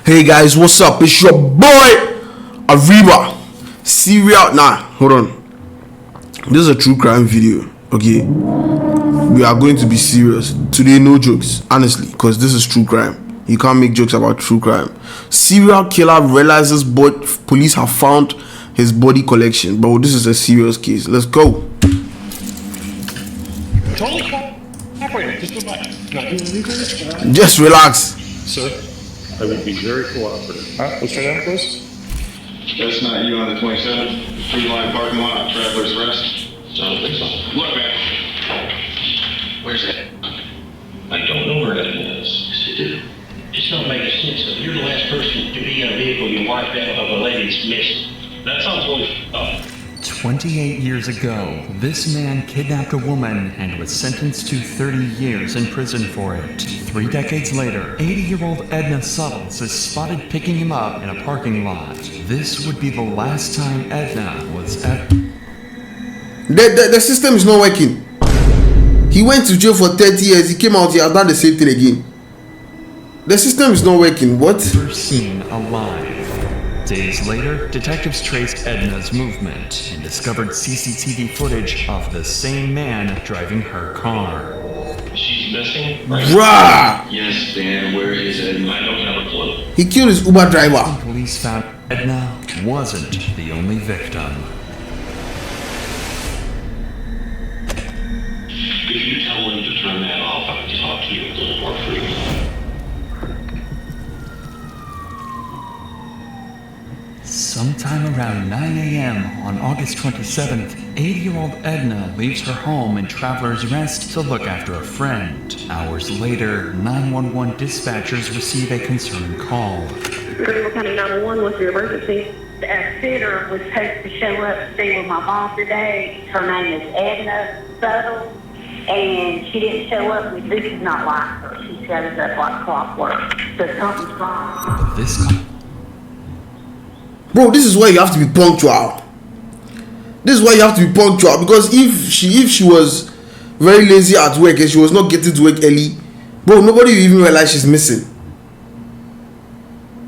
Hey guys, what's up? It's your boy Ariba. Serial. Nah, hold on. This is a true crime video. Okay, we are going to be serious today. No jokes, honestly, because this is true crime. You can't make jokes about true crime. Serial killer realizes police have found his body collection. Bro, this is a serious case. Let's go. Totally cooperating. Just go back. Just relax. Sir, I will be very cooperative. Let's try that close. That's not you on the 27th, Free Line parking lot, Traveler's Rest. I don't think so. Look, man. Where's it? I don't know where that is. Yes, you do. It's not making sense. You're the last person to be in a vehicle you wiped out of a lady's missing. That sounds really tough. 28 years ago, this man kidnapped a woman and was sentenced to 30 years in prison for it. 3 decades later, 80-year-old Edna Suttles is spotted picking him up in a parking lot. This would be the last time Edna was at... The system is not working. He went to jail for 30 years. He came out, he has done the same thing again. The system is not working. What? First seen alive. Days later, detectives traced Edna's movement and discovered CCTV footage of the same man driving her car. She's missing, right? Bruh! Yes, Dan, where is it? I don't have a clue. He killed his Uber driver. Police found Edna wasn't the only victim. If you tell him to turn that off, I can talk to you a little more freely. Sometime around 9 a.m. on August 27th, 80-year-old Edna leaves her home in Traveler's Rest to look after a friend. Hours later, 911 dispatchers receive a concerned call. Greenville County 911 was the emergency. A sitter was supposed to show up to stay with my mom today. Her name is Edna Suttles, and she didn't show up. This is not like her. She shows up like clockwork. So something's wrong. But this Bro, this is why you have to be punctual. This is why you have to be punctual, because if she was very lazy at work and she was not getting to work early, bro, nobody will even realize she's missing.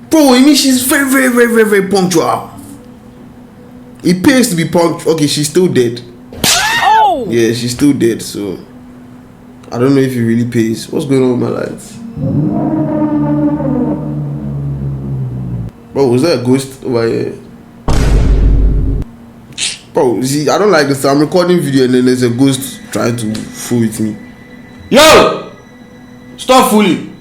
Bro, I mean, she's very punctual. It pays to be punctual. Okay, she's still dead. Oh! Yeah, she's still dead, so I don't know if it really pays. What's going on with my life? Bro, was there a ghost over here? Bro, see, I don't like this. I'm recording video and then there's a ghost trying to fool with me. Yo! Stop fooling!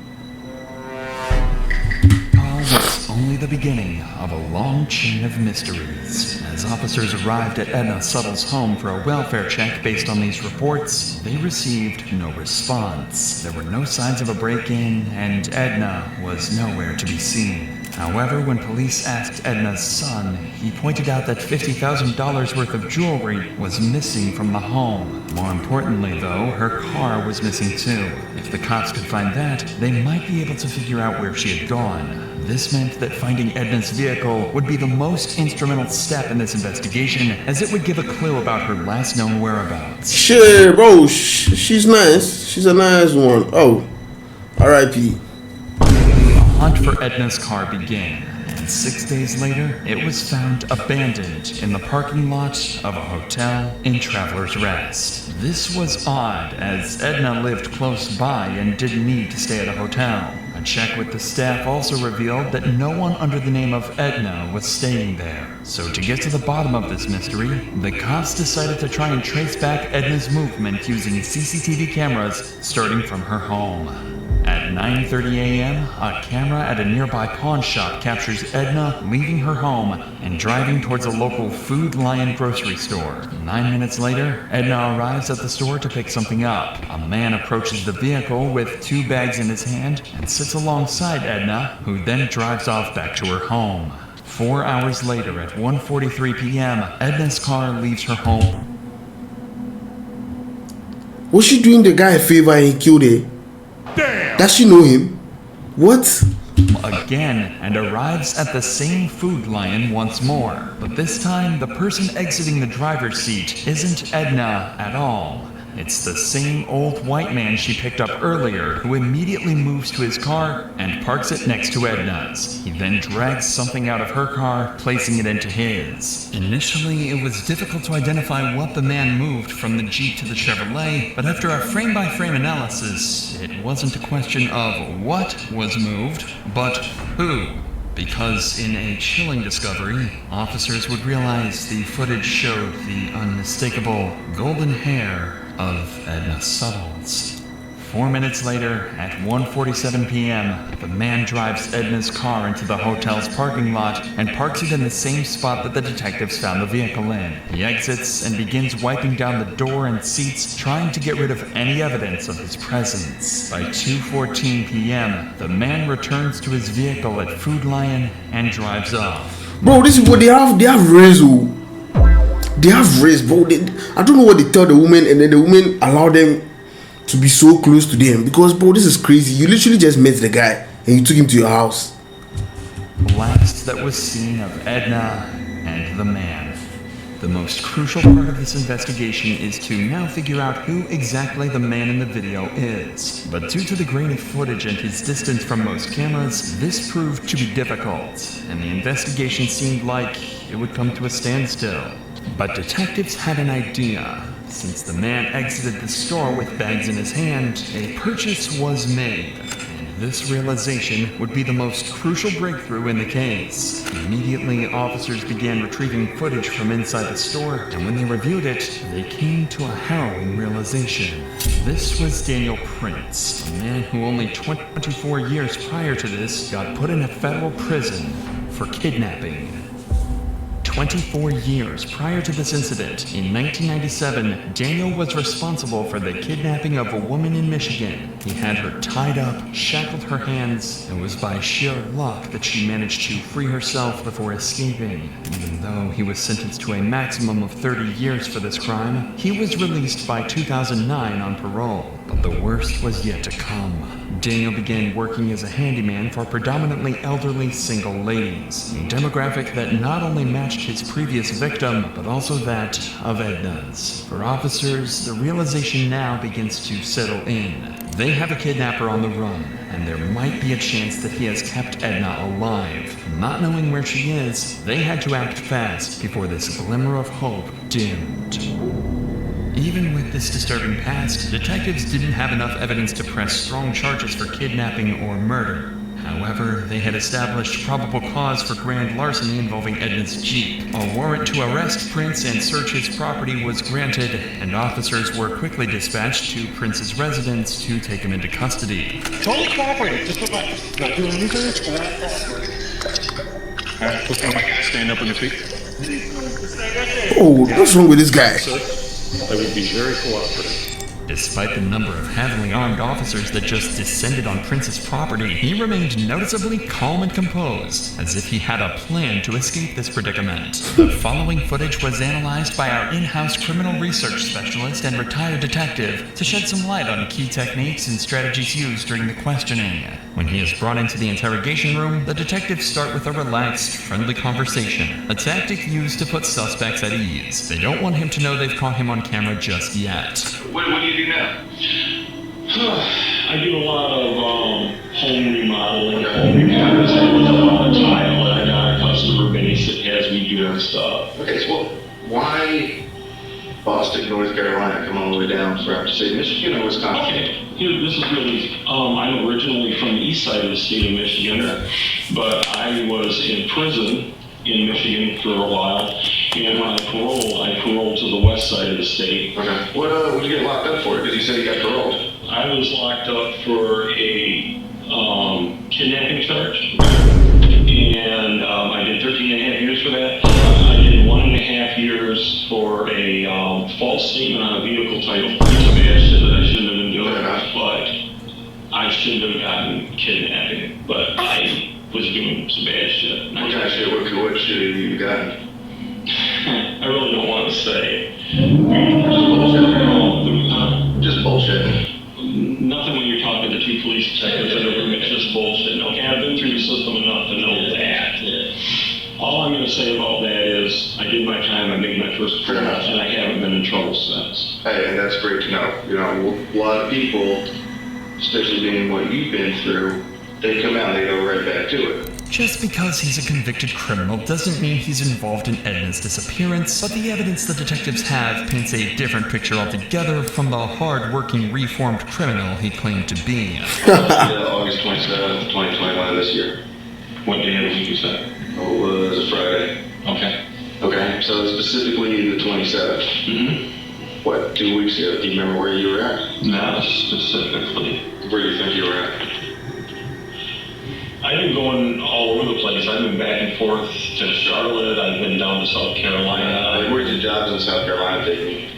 was only the beginning of a long chain of mysteries. As officers arrived at Edna Suttles' home for a welfare check based on these reports, they received no response. There were no signs of a break-in, and Edna was nowhere to be seen. However, when police asked Edna's son, he pointed out that $50,000 worth of jewelry was missing from the home. More importantly, though, her car was missing too. If the cops could find that, they might be able to figure out where she had gone. This meant that finding Edna's vehicle would be the most instrumental step in this investigation, as it would give a clue about her last known whereabouts. Shit, bro, she's nice. She's a nice one. Oh, R.I.P. The hunt for Edna's car began, and 6 days later, it was found abandoned in the parking lot of a hotel in Traveler's Rest. This was odd, as Edna lived close by and didn't need to stay at a hotel. A check with the staff also revealed that no one under the name of Edna was staying there. So to get to the bottom of this mystery, the cops decided to try and trace back Edna's movement using CCTV cameras starting from her home. At 9:30 a.m., a camera at a nearby pawn shop captures Edna leaving her home and driving towards a local Food Lion grocery store. 9 minutes later, Edna arrives at the store to pick something up. A man approaches the vehicle with 2 bags in his hand and sits alongside Edna, who then drives off back to her home. 4 hours later, at 1:43 p.m., Edna's car leaves her home. Was she doing the guy a favor and he killed her? Damn. Does she know him? What? Again, and arrives at the same Food Lion once more. But this time, the person exiting the driver's seat isn't Edna at all. It's the same old white man she picked up earlier who immediately moves to his car and parks it next to Edna's. He then drags something out of her car, placing it into his. Initially, it was difficult to identify what the man moved from the Jeep to the Chevrolet, but after a frame-by-frame analysis, it wasn't a question of what was moved, but who. Because in a chilling discovery, officers would realize the footage showed the unmistakable golden hair of Edna Suttles. 4 minutes later, at 1:47 p.m., the man drives Edna's car into the hotel's parking lot and parks it in the same spot that the detectives found the vehicle in. He exits and begins wiping down the door and seats, trying to get rid of any evidence of his presence. By 2:14 p.m., the man returns to his vehicle at Food Lion and drives off. Bro, this is what they have race, oh. They have race, bro. I don't know what they tell the woman, and then the woman allow them to be so close to them, because bro, this is crazy. You literally just met the guy and you took him to your house. Last that was seen of Edna and the man. The most crucial part of this investigation is to now figure out who exactly the man in the video is. But due to the grainy footage and his distance from most cameras, this proved to be difficult, and the investigation seemed like it would come to a standstill. But detectives had an idea. Since the man exited the store with bags in his hand, a purchase was made. And this realization would be the most crucial breakthrough in the case. Immediately, officers began retrieving footage from inside the store, and when they reviewed it, they came to a harrowing realization. This was Daniel Prince, a man who only 24 years prior to this got put in a federal prison for kidnapping. 24 years prior to this incident, in 1997, Daniel was responsible for the kidnapping of a woman in Michigan. He had her tied up, shackled her hands, and it was by sheer luck that she managed to free herself before escaping. Even though he was sentenced to a maximum of 30 years for this crime, he was released by 2009 on parole. But the worst was yet to come. Daniel began working as a handyman for predominantly elderly single ladies, a demographic that not only matched his previous victim, but also that of Edna's. For officers, the realization now begins to settle in. They have a kidnapper on the run, and there might be a chance that he has kept Edna alive. Not knowing where she is, they had to act fast before this glimmer of hope dimmed. Even with this disturbing past, detectives didn't have enough evidence to press strong charges for kidnapping or murder. However, they had established probable cause for grand larceny involving Edna's Jeep. A warrant to arrest Prince and search his property was granted, and officers were quickly dispatched to Prince's residence to take him into custody. Totally cooperating. Just not doing anything. Stand up on your feet. Oh, what's wrong with this guy? I would be very cooperative. Despite the number of heavily armed officers that just descended on Prince's property, he remained noticeably calm and composed, as if he had a plan to escape this predicament. The following footage was analyzed by our in-house criminal research specialist and retired detective to shed some light on key techniques and strategies used during the questioning. When he is brought into the interrogation room, the detectives start with a relaxed, friendly conversation, a tactic used to put suspects at ease. They don't want him to know they've caught him on camera just yet. What do you do now? I do a lot of home remodeling, home repairs, and a lot of tile, and I got a customer base that has me do that stuff. Okay, so why Boston, North Carolina, come all the way down throughout the state of Michigan or Wisconsin? Okay, here, this is really easy. I'm originally from the east side of the state of Michigan, but I was in prison in Michigan for a while, and when I paroled to the west side of the state. Okay. What did you get locked up for? Because you said you got paroled. I was locked up for a kidnapping charge, and I did 13 and a half years for that. I did 1.5 years for a false statement on a vehicle title. It's a bad shit that I shouldn't have been doing, but I shouldn't have gotten kidnapping, but I was doing some bad shit. What kind of shit? What shit have you gotten? I really don't want to say. Just bullshit. Nothing when you're talking to two police detectives in a room, it's just bullshit. Okay, I've been through the system enough to know that. All I'm gonna say about that is, I did my time, I made my first Fair enough. appearance, and I haven't been in trouble since. Hey, and that's great to know. You know, a lot of people, especially being what you've been through, they come out and they go right back to it. Just because he's a convicted criminal doesn't mean he's involved in Edna's disappearance, but the evidence the detectives have paints a different picture altogether from the hard-working, reformed criminal he claimed to be. August 27th, 2021 this year. What day of the week is that? Oh, it was a Friday. Okay. Okay, so specifically the 27th. Mm-hmm. What, 2 weeks ago? Do you remember where you were at? Not specifically. Where do you think you were at? I've been going all over the place. I've been back and forth to Charlotte. I've been down to South Carolina. Where'd your jobs in South Carolina take you?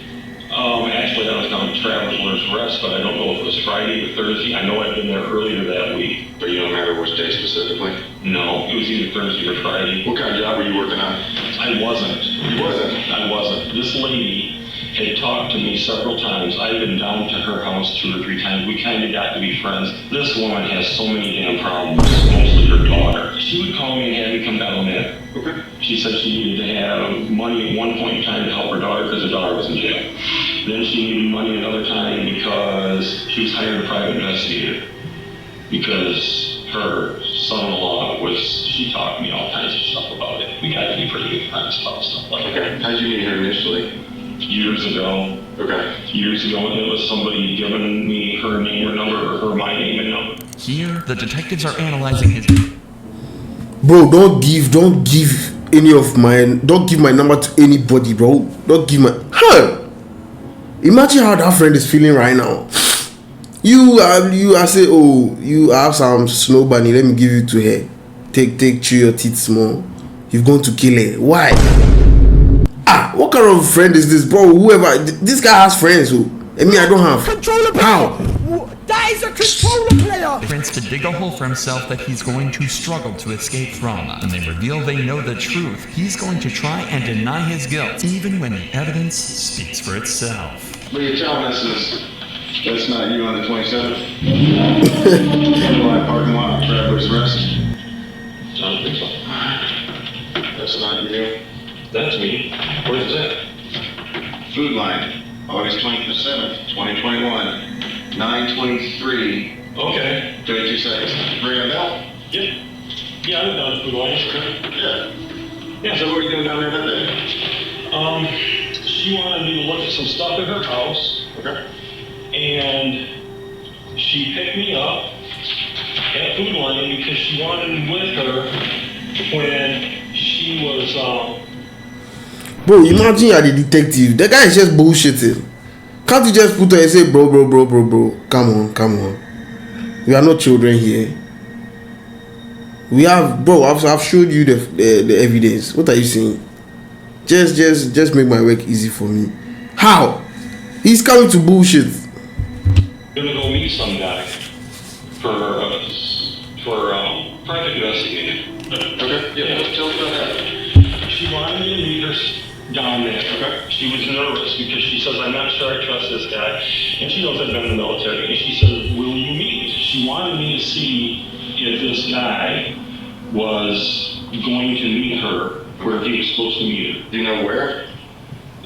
Actually, I was down to Travelers Rest, but I don't know if it was Friday or Thursday. I know I've been there earlier that week. But you don't remember which day specifically? No, it was either Thursday or Friday. What kind of job were you working on? I wasn't. You wasn't? I wasn't. This lady had talked to me several times. I've been down to her house 2 or 3 times. We kind of got to be friends. This woman has so many damn problems, mostly her daughter. She would call me and have me come down there. Okay. She said she needed to have money at one point in time to help her daughter because her daughter was in jail. Then she needed money another time because she was hiring a private investigator. Because her son-in-law she taught me all kinds of stuff about it. We got to be pretty good friends about stuff like that. Okay. How'd you meet her initially? Years ago. Okay. Years ago, it was somebody giving me her name or number, or her my name and number. Here, the detectives are analyzing his... Bro, don't give any of my, don't give my number to anybody, bro. Don't give my, imagine how that friend is feeling right now. I say, oh, you have some snow bunny, let me give you to her. Take chew your teeth small. You've gone to kill her. Why? What kind of friend is this, bro? Whoever, this guy has friends who, I mean, I don't have. Controller player. How? That is a controller player. Prince to dig a hole for himself that he's going to struggle to escape from. When they reveal they know the truth, he's going to try and deny his guilt, even when the evidence speaks for itself. What you're telling us is that's not you on the 27th? Parking lot, Travelers Rest. I don't think so. That's not you. That's me. Where's that? Food Line, August 27th, 2021, 9:23, Okay. 32 seconds. Ring a bell? Yeah. Yeah, I went down to Food Line. Yeah. Yeah, So what were you doing down there that day? She wanted me to look at some stuff at her house, Okay. and she picked me up at Food Line because she wanted me with her when she was, Bro, imagine you're the detective. The guy is just bullshitting. Can't you just put her and say, bro? Come on. We are not children here. We have, bro. I've showed you the evidence. What are you saying? Just make my work easy for me. How? He's coming to bullshit. gonna go meet some guy for private investigating. Okay. Yeah. Tell us about that. She wanted me to meet her down there. Okay. She was nervous because she says, I'm not sure I trust this guy. And she knows I've been in the military. And she says, will you meet? She wanted me to see if this guy was going to meet her where he was supposed to meet her. Do you know where?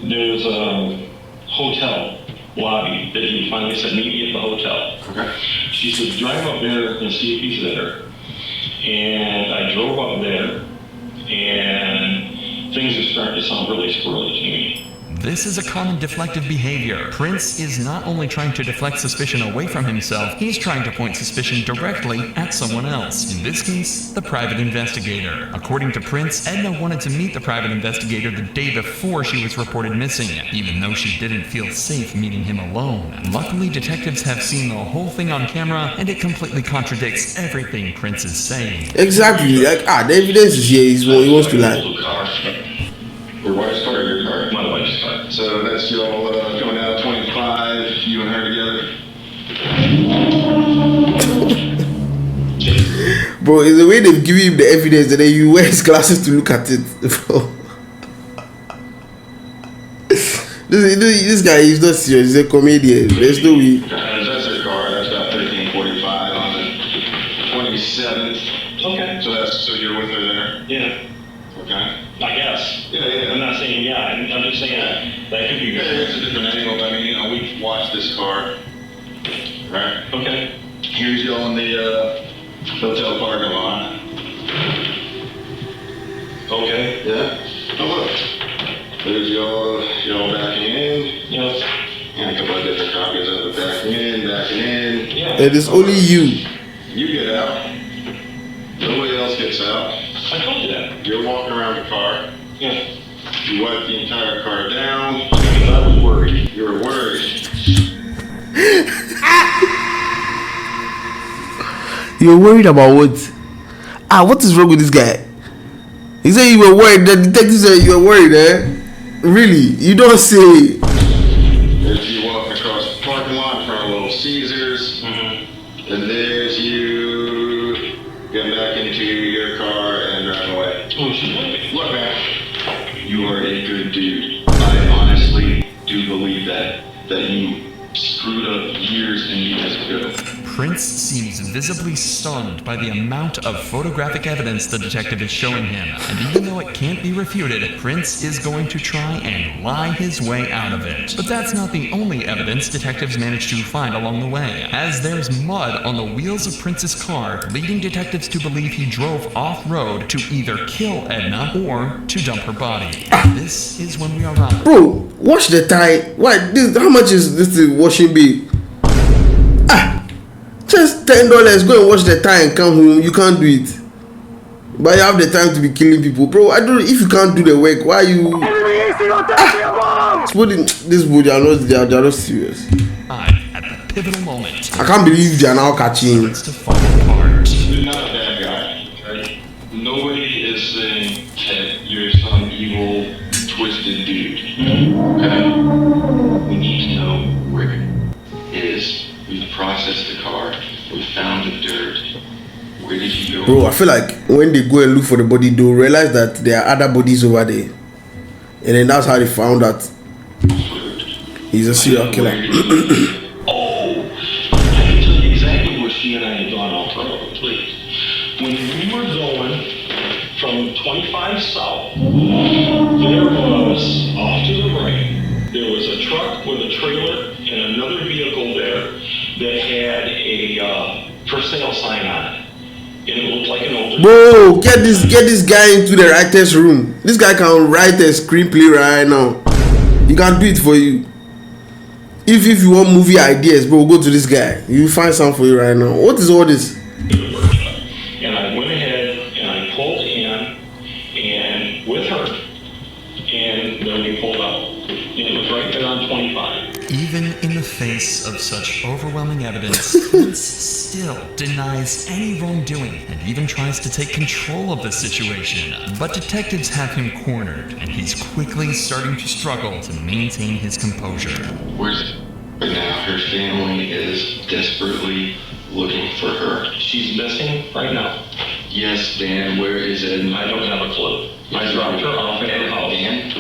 There's a hotel lobby that he finally said, meet me at the hotel. Okay. She said, drive up there and see if he's there. And I drove up there, and things are starting to sound really squirrely to me. This is a common deflective behavior. Prince is not only trying to deflect suspicion away from himself, he's trying to point suspicion directly at someone else. In this case, the private investigator. According to Prince, Edna wanted to meet the private investigator the day before she was reported missing, even though she didn't feel safe meeting him alone. Luckily, detectives have seen the whole thing on camera, and it completely contradicts everything Prince is saying. Exactly. Like, the evidence is here. He wants to lie. Your wife's car or your car? My wife's car. So that's y'all going out 25, you and her together? Bro, it's the way they've given him the evidence and then you wear his glasses to look at it. Bro. This guy is not serious. He's a comedian. There's no way. That's her car. That's about 13:45 on the 27th. Okay. So you're with her there? Yeah. Okay? I guess. Yeah. I'm not saying yeah, I'm just saying that could be Yeah, good. it's a different angle. I mean, you know, we watched this car, right? Okay. Here's y'all in the hotel parking lot. Okay. Yeah. Oh, look. There's y'all backing in. Yes. And a couple of different copies of it. Backing in. Yeah. It is only you. You get out. Nobody else gets out. I told you that. You're walking around the car. Yeah. You wipe the entire car down. Because I was worried. You were worried. You're worried about what? What is wrong with this guy? He said you were worried. The detective said you were worried, eh? Really? You don't say. There's you walking across the parking lot in front of Little Caesars. Mm-hmm. And there's you getting back into your car and driving away. Oh, she's waiting. Look, man. You are a good dude. I honestly do believe that you screwed up years and years ago. Prince seems visibly stunned by the amount of photographic evidence the detective is showing him, and even though it can't be refuted, Prince is going to try and lie his way out of it. But that's not the only evidence detectives manage to find along the way, as there's mud on the wheels of Prince's car, leading detectives to believe he drove off-road to either kill Edna or to dump her body. This is when we arrive. Bro, wash the tie. What? How much is this washing bill? Just $10. Go and wash the tie and come home. You can't do it. But you have the time to be killing people, bro. I don't. If you can't do the work, why are you? This boy, they are not serious. At the pivotal moment, I can't believe they are now catching. starts to fall apart. You're not a bad guy, right? Nobody is saying that you're some evil, twisted dude. Okay? We need to know where it is. We've processed the car. We found the dirt. Where did you go? Bro, I feel like when they go and look for the body, they'll realize that there are other bodies over there. And then that's how they found that he's a serial killer. Oh, I can tell you exactly where she and I had gone off road, please. When we were going from 25 south, there was, off to the right, there was a truck with a trailer and another vehicle there that had a for sale sign on it. And it looked like an older... Bro, get this guy into the writer's room. This guy can write a screenplay right now. He can do it for you. If you want movie ideas, bro, go to this guy. You'll find something for you right now. What is all this? And I went ahead and I pulled in and with her, and then we pulled out. And it was right there on 25. Even in the face of such overwhelming evidence, Prince still denies any wrongdoing and even tries to take control of the situation. But detectives have him cornered, and he's quickly starting to struggle to maintain his composure. Where's it? Right now, her family is desperately looking for her. She's missing right now. Yes, Dan, where is it? I don't have a clue. I dropped her off at her house. Dan,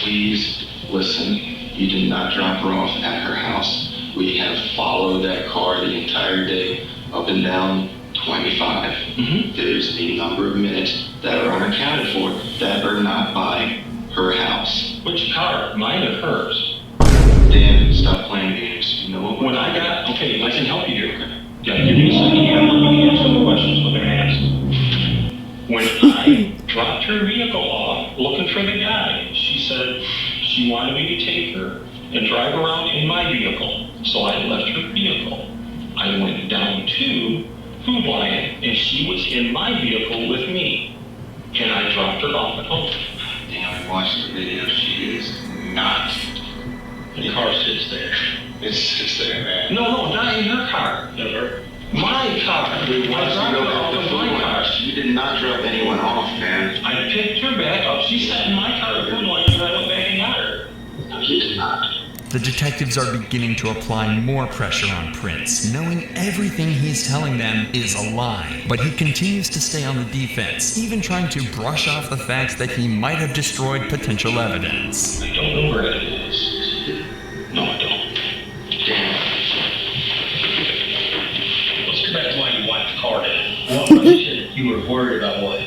please listen. You did not drop her off at her house. We have followed that car the entire day, up and down 25. Mm-hmm. There's a number of minutes that are unaccounted for that are not by her house. Which car? Mine or hers? Dan, stop playing games. You know what? When I got... Okay, I can help you here. Yeah, give me a second here. Let me answer the questions with an ask. When I dropped her vehicle off, looking for the guy, she said she wanted me to take her and drive around in my vehicle. So I left her vehicle. I went down to Food Lion, and she was in my vehicle with me. And I dropped her off at home. Dan, I watched the video. She is not. The car sits there. It's there, man. No, not in her car. Never. My car. I dropped her off in my car. You did not drop anyone off, man. I picked her back up. She sat in my car at Food Lion, and I went back and got her. No, you did not. The detectives are beginning to apply more pressure on Prince, knowing everything he's telling them is a lie. But he continues to stay on the defense, even trying to brush off the fact that he might have destroyed potential evidence. I don't know where it is. No, I don't. Dan, Let's go back to why you wiped the car down. What? You were worried about what?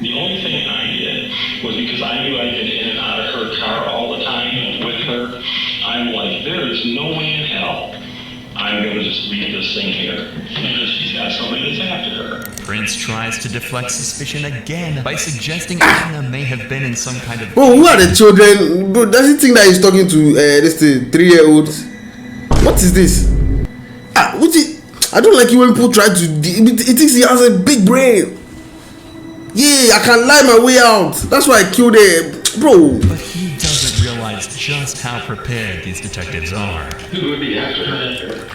The only thing I did was because I knew I'd been in and out of her car all the time with her. I'm like, there is no way in hell I'm going to just leave this thing here because she's got somebody that's after her. Prince tries to deflect suspicion again by suggesting Edna may have been in some kind of... Bro, who are the children? Bro, does he think that he's talking to this 3-year-olds? What is this? I don't like it when people try to... It thinks he has a big brain. Yeah, I can lie my way out. That's why I killed him. Bro. But he doesn't realize just how prepared these detectives are. Who would be after her?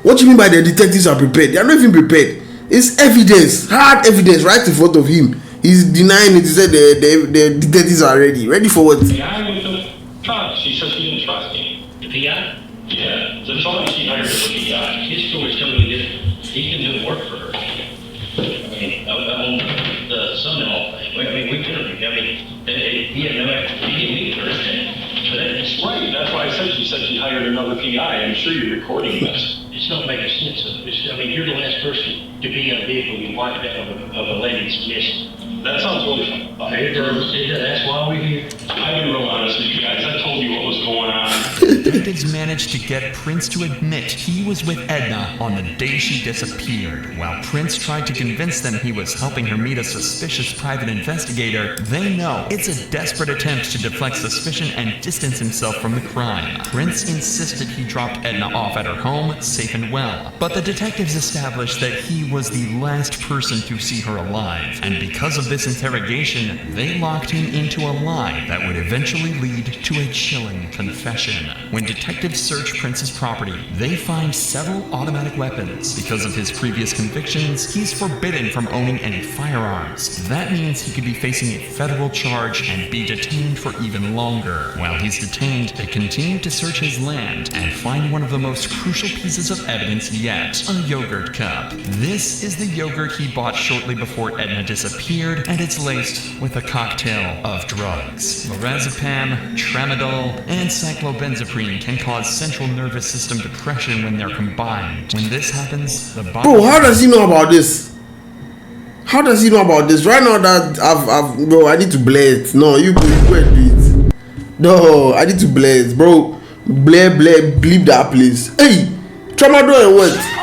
What do you mean by the detectives are prepared? They are not even prepared. It's evidence, hard evidence right in front of him. He's denying it. He said the detectives are ready for what? The guy with the truck, she said she didn't trust me. The PI? Yeah, the fellow she hired as a PI. His story's totally different. He can do the work for her. I mean, on the Sundown thing. I mean, we interviewed him. I mean, he had no idea. He didn't meet her. But that's right. That's why I said she hired another PI. I'm sure you're recording this. It's not making sense of it. I mean, you're the last person to be in a vehicle you wipe of a lady's missing. That sounds really fun. It does. That's why we're here. I've been real honest with you guys. I told you what was going on. Detectives managed to get Prince to admit he was with Edna on the day she disappeared. While Prince tried to convince them he was helping her meet a suspicious private investigator, they know it's a desperate attempt to deflect suspicion and distance himself from the crime. Prince insisted he dropped Edna off at her home, safe and well. But the detectives established that he was the last person to see her alive, and because of this interrogation, they locked him into a lie that would eventually lead to a chilling confession. When detectives search Prince's property, they find several automatic weapons. Because of his previous convictions, he's forbidden from owning any firearms. That means he could be facing a federal charge and be detained for even longer. While he's detained, they continue to search his land and find one of the most crucial pieces of evidence yet, a yogurt cup. This is the yogurt he bought shortly before Edna disappeared, and it's laced with a cocktail of drugs. Lorazepam, tramadol, and cyclobenzaprine can cause central nervous system depression when they're combined. When this happens, the body... Bro, how does he know about this? How does he know about this? Right now that bro, I need to blare it. No, you go and do it. No, I need to blare it, bro. Blare, bleep that place. Hey, tramadol and what?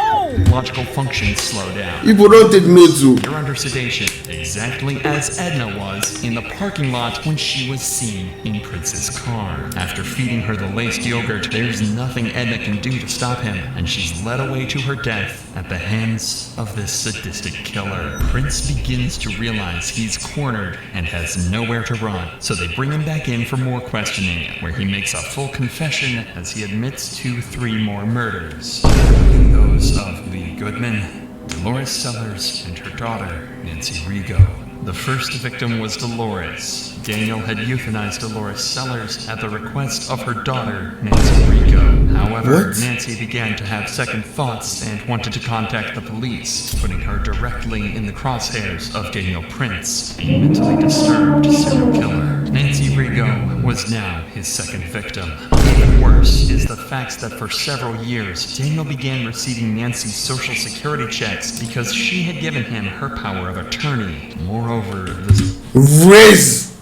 Logical functions slow down. People don't take notes. You're under sedation, exactly as Edna was in the parking lot when she was seen in Prince's car. After feeding her the laced yogurt, there's nothing Edna can do to stop him, and she's led away to her death at the hands of this sadistic killer. Prince begins to realize he's cornered and has nowhere to run, so they bring him back in for more questioning, where he makes a full confession as he admits to 3 more murders, including those of Lee Goodman, Dolores Sellers, and her daughter, Nancy Rigo. The first victim was Dolores. Daniel had euthanized Dolores Sellers at the request of her daughter, Nancy Rigo. However, Nancy began to have second thoughts and wanted to contact the police, putting her directly in the crosshairs of Daniel Prince, a mentally disturbed serial killer. Nancy Rigo was now his second victim. Even worse is the fact that for several years, Daniel began receiving Nancy's social security checks because she had given him her power of attorney. Moreover, this... Riz!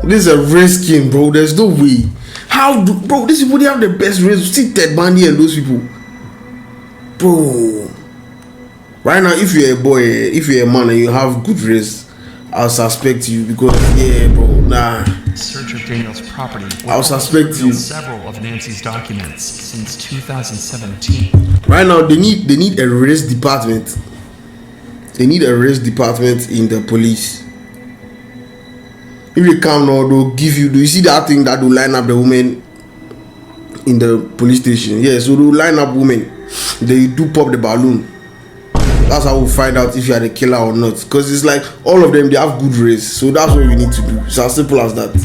This is a Riz skin, bro. There's no way. How do... Bro, these people, they have the best Riz. See Ted Bundy and those people. Bro. Right now, if you're a boy, if you're a man and you have good Riz, I'll suspect you because, yeah, bro, nah. Search of Daniel's property. I'll suspect you. Several of Nancy's documents since 2017. Right now, they need a Riz department. They need a Riz department in the police. If they come now, they'll give you. Do you see that thing that will line up the women in the police station? Yeah, so they'll line up women. They do pop the balloon. That's how we'll find out if you are the killer or not. Because it's like all of them, they have good race. So that's what you need to do. It's as simple as that.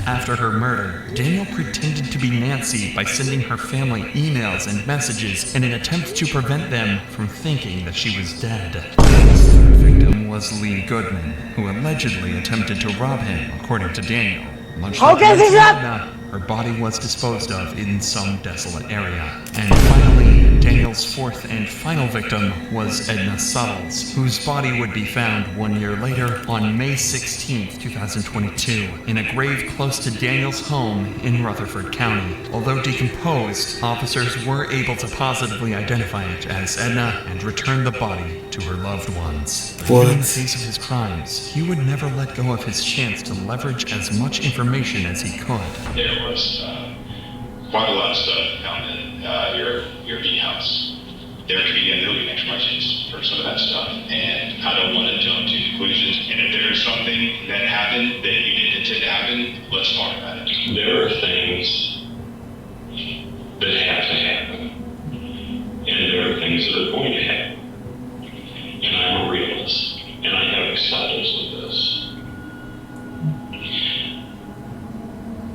After her murder, Daniel pretended to be Nancy by sending her family emails and messages in an attempt to prevent them from thinking that she was dead. His third victim was Lee Goodman, who allegedly attempted to rob him, according to Daniel. Much like Edna, her body was disposed of in some desolate area. And finally, Daniel's fourth and final victim was Edna Suttles, whose body would be found 1 year later on May 16, 2022, in a grave close to Daniel's home in Rutherford County. Although decomposed, officers were able to positively identify it as Edna and return the body to her loved ones. But in the face of his crimes, he would never let go of his chance to leverage as much information as he could. There was quite a lot of stuff found in your B house. There could be million explanations for some of that stuff, and I don't want to jump to conclusions. And if there's something that happened that you didn't intend to happen, let's talk about it. There are things that have to happen, and there are things that are going to happen. And I'm a realist, and I have acceptance with this.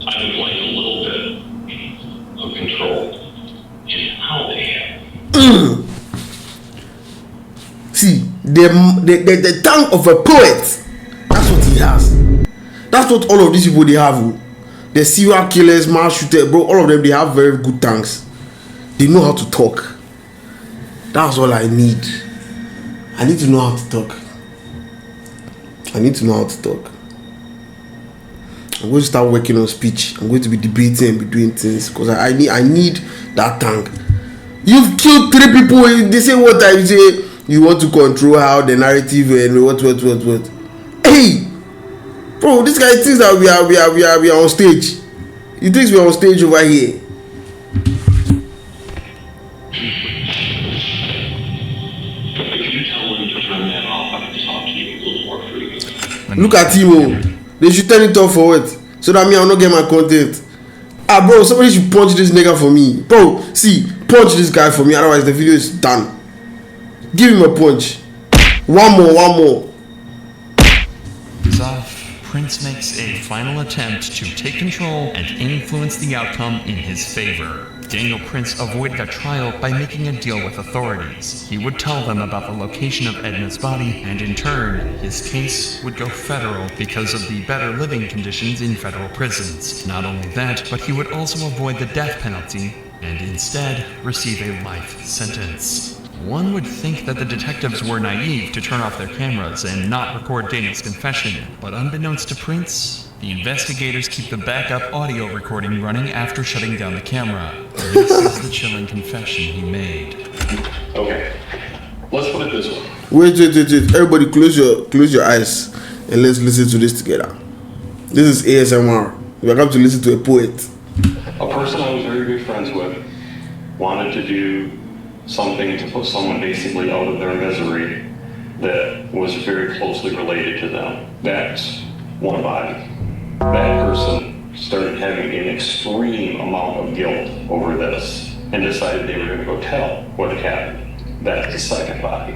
I would like a little bit of control in how they happen. See, the tongue of a poet. That's what he has. That's what all of these people they have. The serial killers, mass shooters, bro, all of them, they have very good tongues. They know how to talk. That's all I need. I need to know how to talk. I need to know how to talk. I'm going to start working on speech. I'm going to be debating and be doing things because I need that tongue. You've killed 3 people. They say what I say. You want to control how the narrative and what. Hey, bro, this guy thinks that we are on stage. He thinks we are on stage over here. Look at him, oh. They should turn it off for it, so that me I'll not get my content. Bro, somebody should punch this nigga for me. Bro, see, punch this guy for me, otherwise the video is done. Give him a punch. One more. Prince makes a final attempt to take control and influence the outcome in his favor. Daniel Prince avoided a trial by making a deal with authorities. He would tell them about the location of Edna's body, and in turn, his case would go federal because of the better living conditions in federal prisons. Not only that, but he would also avoid the death penalty and instead receive a life sentence. One would think that the detectives were naive to turn off their cameras and not record Daniel's confession, but unbeknownst to Prince, the investigators keep the backup audio recording running after shutting down the camera. This is the chilling confession he made. Okay, let's put it this way. Wait. Everybody close your eyes and let's listen to this together. This is ASMR. We are going to listen to a poet. A person I was very good friends with wanted to do something to put someone basically out of their misery that was very closely related to them. That's one body. That person started having an extreme amount of guilt over this and decided they were going to go tell what had happened. That's the second body.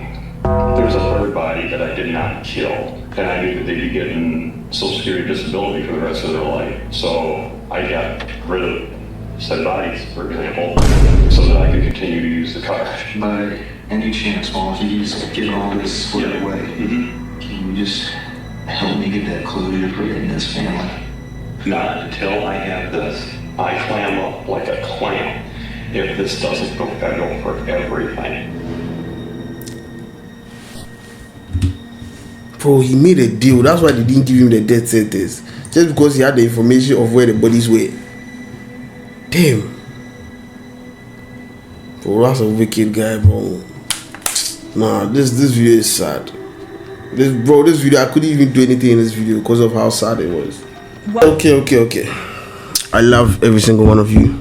There's a third body that I did not kill, and I knew that they'd be getting Social Security disability for the rest of their life. So I got rid of said bodies, for example, so that I could continue to use the car. By any chance, while you just get all this squared away, can you just help me get that closure for Edna's family? Not until I have this. I clam up like a clam if this doesn't go federal for everything. Bro, he made a deal. That's why they didn't give him the death sentence. Just because he had the information of where the bodies were. Damn. Bro, that's a wicked guy, bro. Nah, this video is sad. This video, I couldn't even do anything in this video because of how sad it was. Okay. I love every single one of you.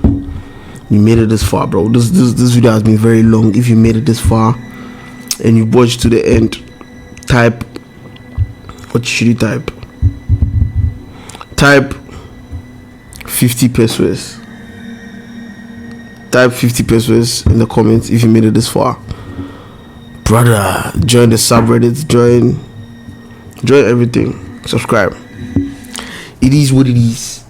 You made it this far, bro. This video has been very long. If you made it this far and you watched to the end, type. What should you type? Type 50 pesos. Type 50 pesos in the comments if you made it this far. Brother, join the subreddit, join everything. Subscribe. It is what it is.